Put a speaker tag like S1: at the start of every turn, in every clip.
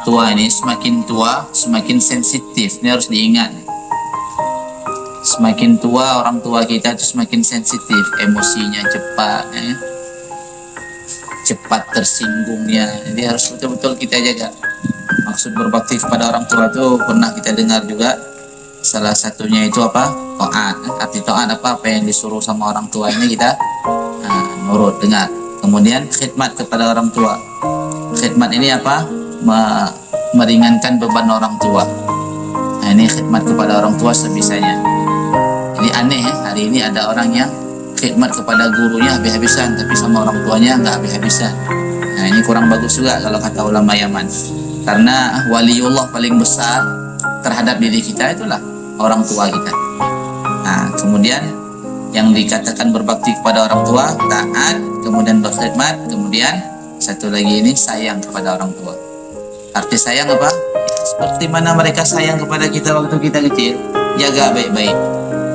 S1: tua ini semakin tua semakin sensitif. Ini harus diingat. Semakin tua orang tua kita itu semakin sensitif, emosinya cepat, cepat tersinggungnya. Jadi harus betul-betul kita jaga. Maksud berbakti kepada orang tua itu pernah kita dengar juga. Salah satunya itu apa? Taat. Arti taat apa yang disuruh sama orang tua ini kita nurut, dengar. Kemudian khidmat kepada orang tua. Khidmat ini apa? Meringankan beban orang tua. Nah, ini khidmat kepada orang tua sebisanya. Jadi aneh ya, hari ini ada orang yang khidmat kepada gurunya habis-habisan, tapi sama orang tuanya nggak habis-habisan. Nah, ini kurang bagus juga kalau kata ulama Yaman. Karena waliullah paling besar terhadap diri kita itulah orang tua kita. Nah, kemudian yang dikatakan berbakti kepada orang tua, taat, kemudian berkhidmat, kemudian satu lagi ini sayang kepada orang tua. Arti sayang apa? Ya, seperti mana mereka sayang kepada kita waktu kita kecil, jaga baik-baik.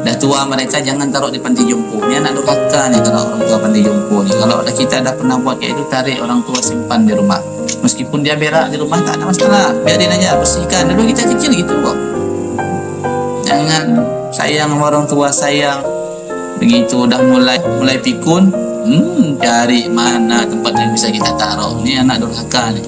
S1: Dah tua mereka jangan taruh di panti jompo. Ini anak durhaka nih kalau orang tua panti jompo nih. Kalau kita dah pernah buat kayak itu, tarik orang tua simpan di rumah. Meskipun dia berak di rumah tak ada masalah, biarin aja, bersihkan. Dulu kita kecil gitu kok. Jangan sayang sama orang tua, sayang. Begitu udah mulai pikun, cari mana tempat yang bisa kita taruh. Ini anak durhaka nih.